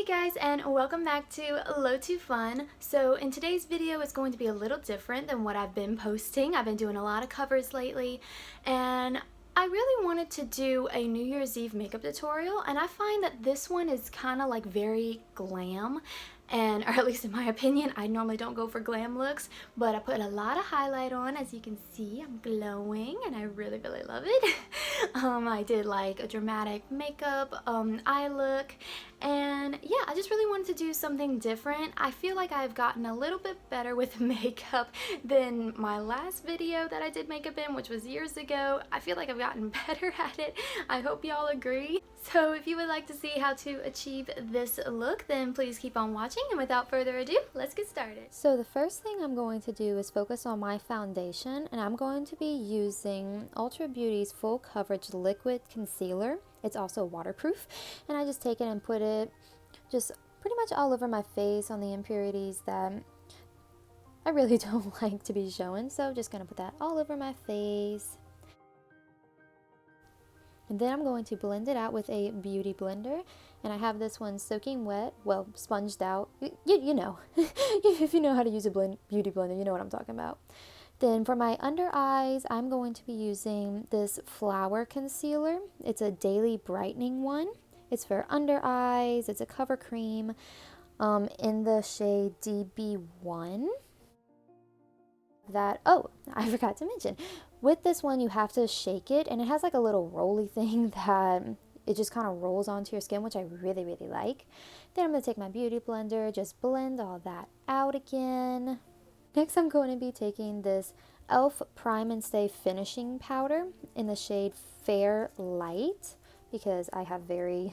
Hey guys, and welcome back to Low to Fun. So in today's video it's going to be a little different than what I've been posting. I've been doing a lot of covers lately, and I really wanted to do a New Year's Eve makeup tutorial, and I find that this one is kind of like very glam, and or at least in my opinion. I normally don't go for glam looks, but I put a lot of highlight on. As you can see, I'm glowing and I really love it. I did like a dramatic makeup eye look, and yeah, I just really wanted to do something different. I feel like I've gotten a little bit better with makeup than my last video that I did makeup in, which was years ago. I feel like I've gotten better at it. I hope y'all agree. So if you would like to see how to achieve this look, then please keep on watching, and without further ado, let's get started. So the first thing I'm going to do is focus on my foundation, and I'm going to be using Ulta Beauty's Full Coverage Liquid Concealer. It's also waterproof, and I just take it and put it just pretty much all over my face on the impurities that I really don't like to be showing. So just gonna put that all over my face. And then I'm going to blend it out with a beauty blender, and I have this one soaking wet, well, sponged out. You know, if you know how to use a beauty blender, you know what I'm talking about. Then for my under eyes, I'm going to be using this Flower Concealer. It's a daily brightening one. It's for under eyes. It's a cover cream in the shade DB1. Oh, I forgot to mention, with this one you have to shake it, and it has like a little roly thing that it just kind of rolls onto your skin, which I really like. Then I'm going to take my beauty blender, just blend all that out again. Next I'm going to be taking this e.l.f. Prime and Stay Finishing Powder in the shade Fair Light, because I have very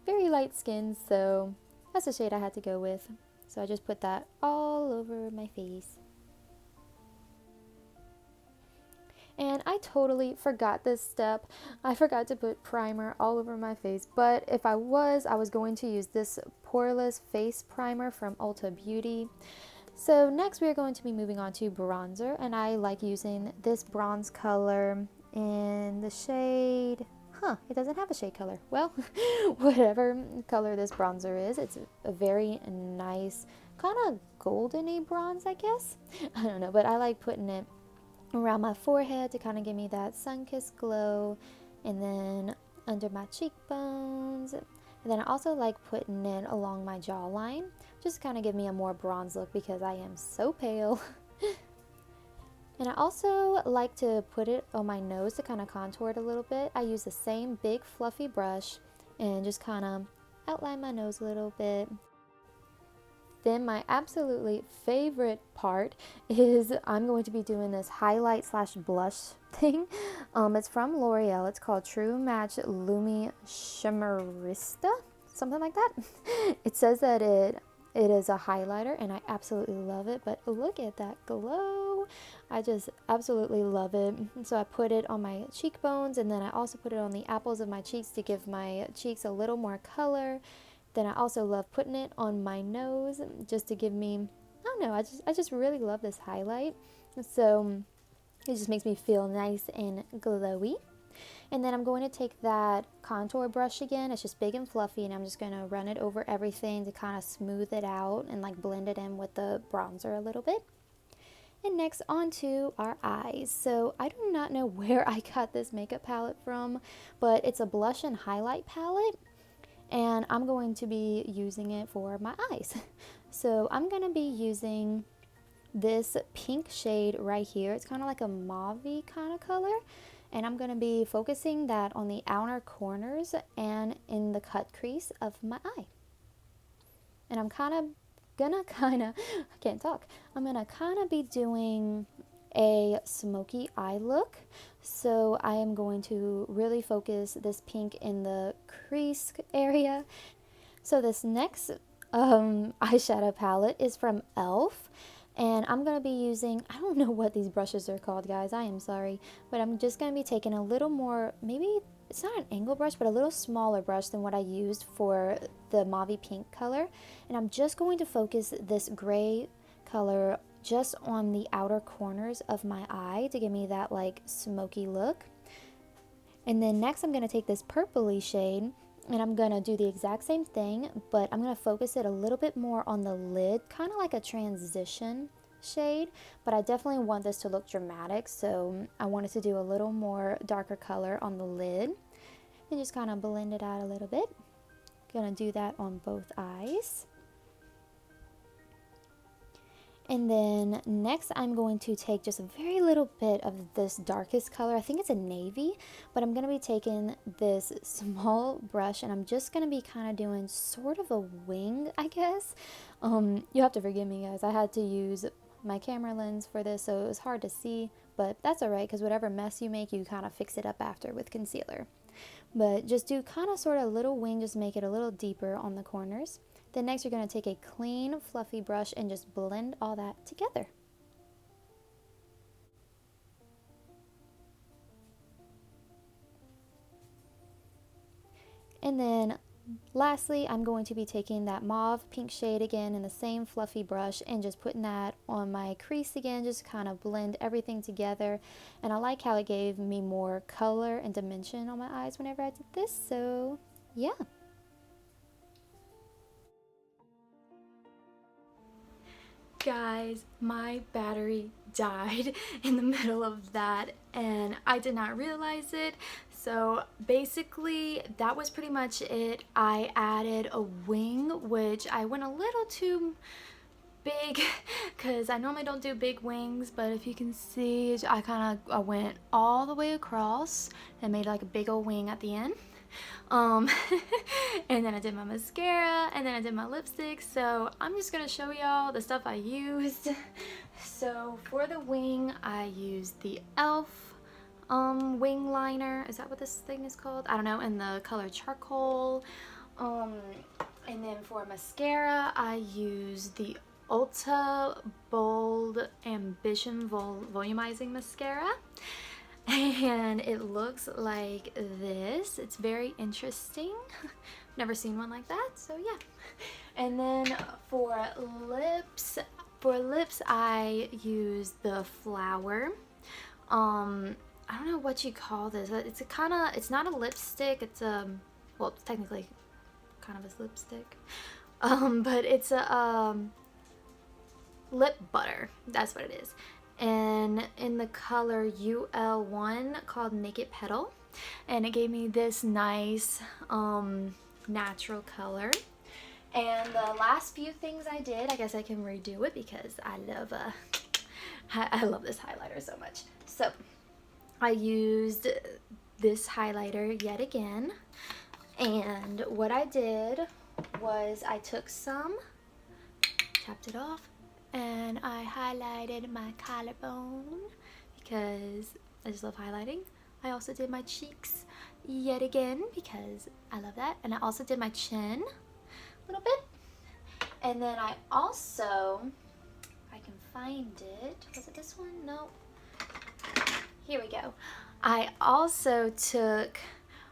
light skin, so that's the shade I had to go with. So I just put that all over my face. And I totally forgot this step. I forgot to put primer all over my face, but if I was going to use this Poreless Face Primer from Ulta Beauty. So next we are going to be moving on to bronzer, and I like using this bronze color in the shade, it doesn't have a shade color. Well, whatever color this bronzer is, it's a very nice kind of goldeny bronze, I guess. I don't know, but I like putting it around my forehead to kind of give me that sun-kissed glow, and then under my cheekbones. And then I also like putting it along my jawline, just to kind of give me a more bronze look because I am so pale. And I also like to put it on my nose to kind of contour it a little bit. I use the same big fluffy brush and just kind of outline my nose a little bit. Then my absolutely favorite part is I'm going to be doing this highlight slash blush thing. It's from L'Oreal. It's called True Match Lumi Shimmerista, something like that. It says that it is a highlighter, and I absolutely love it, but look at that glow. I just absolutely love it. So I put it on my cheekbones, and then I also put it on the apples of my cheeks to give my cheeks a little more color. Then I also love putting it on my nose just to give me, I don't know, I just really love this highlight. So it just makes me feel nice and glowy. And then I'm going to take that contour brush again. It's just big and fluffy, and I'm just going to run it over everything to kind of smooth it out and like blend it in with the bronzer a little bit. And next, on to our eyes. So I do not know where I got this makeup palette from, but it's a blush and highlight palette, and I'm going to be using it for my eyes. So I'm going to be using this pink shade right here. It's kind of like a mauve-y kind of color, and I'm going to be focusing that on the outer corners and in the cut crease of my eye. And I'm gonna be doing a smoky eye look. So I am going to really focus this pink in the crease area. So this next eyeshadow palette is from e.l.f. and I'm going to be using, I don't know what these brushes are called, guys, I am sorry, but I'm just going to be taking a little more, maybe it's not an angle brush, but a little smaller brush than what I used for the mauve pink color, and I'm just going to focus this gray color just on the outer corners of my eye to give me that like smoky look. And then next I'm going to take this purpley shade And I'm gonna do the exact same thing, but I'm gonna focus it a little bit more on the lid, kind of like a transition shade, but I definitely want this to look dramatic, so I wanted to do a little more darker color on the lid and just kind of blend it out a little bit. Gonna do that on both eyes. And then next I'm going to take just a very little bit of this darkest color. I think it's a navy, but I'm going to be taking this small brush and I'm just going to be kind of doing sort of a wing, I guess. You have to forgive me, guys. I had to use my camera lens for this, so it was hard to see, but that's alright because whatever mess you make, you kind of fix it up after with concealer. But just do kind of sort of a little wing, just make it a little deeper on the corners. Then next you're going to take a clean, fluffy brush and just blend all that together. And then lastly, I'm going to be taking that mauve pink shade again in the same fluffy brush and just putting that on my crease again, just kind of blend everything together. And I like how it gave me more color and dimension on my eyes whenever I did this, so yeah. Guys, my battery died in the middle of that and I did not realize it. So basically that was pretty much it. I added a wing, which I went a little too big because I normally don't do big wings, but if you can see, I went all the way across and made like a big old wing at the end. And then I did my mascara, and then I did my lipstick, so I'm just gonna show y'all the stuff I used. So for the wing, I used the e.l.f. Wing liner. Is that what this thing is called? I don't know, in the color charcoal. And then for mascara, I used the Ulta Bold Ambition Volumizing Mascara. And it looks like this. It's very interesting. Never seen one like that, so yeah. And then for lips I used the Flower. I don't know what you call this. It's not a lipstick. It's well, it's technically kind of a lipstick. But it's a lip butter. That's what it is. And in the color UL1 called Naked Petal, and it gave me this nice natural color. And the last few things I did, I guess I can redo it because I love this highlighter so much. So I used this highlighter yet again, and what I did was I took some, tapped it off, and I highlighted my collarbone because I just love highlighting. I also did my cheeks yet again because I love that. And I also did my chin a little bit. And then I also, if I can find it, was it this one? No. Here we go. I also took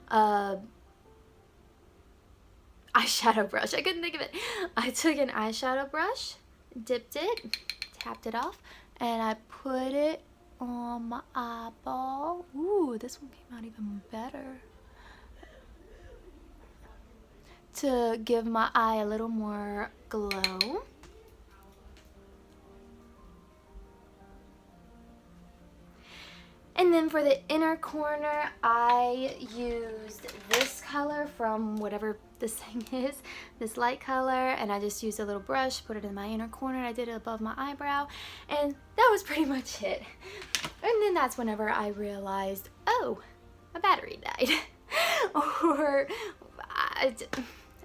a eyeshadow brush. I couldn't think of it. I took an eyeshadow brush, dipped it, tapped it off, and I put it on my eyeball. Ooh, this one came out even better. To give my eye a little more glow. And then for the inner corner, I used this color from whatever this thing is, this light color, and I just used a little brush, put it in my inner corner, and I did it above my eyebrow, and that was pretty much it. And then that's whenever I realized, oh, my battery died. Or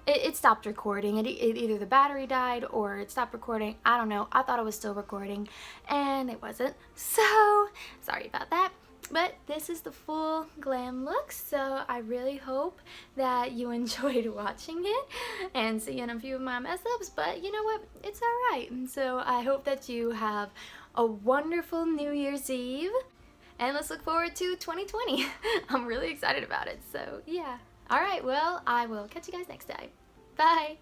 it stopped recording. Either the battery died or it stopped recording. I don't know. I thought it was still recording, and it wasn't. So, sorry about that. But this is the full glam look, so I really hope that you enjoyed watching it and seeing a few of my mess ups, but you know what, it's alright. And so I hope that you have a wonderful New Year's Eve, and let's look forward to 2020. I'm really excited about it, so yeah. Alright, well, I will catch you guys next time. Bye!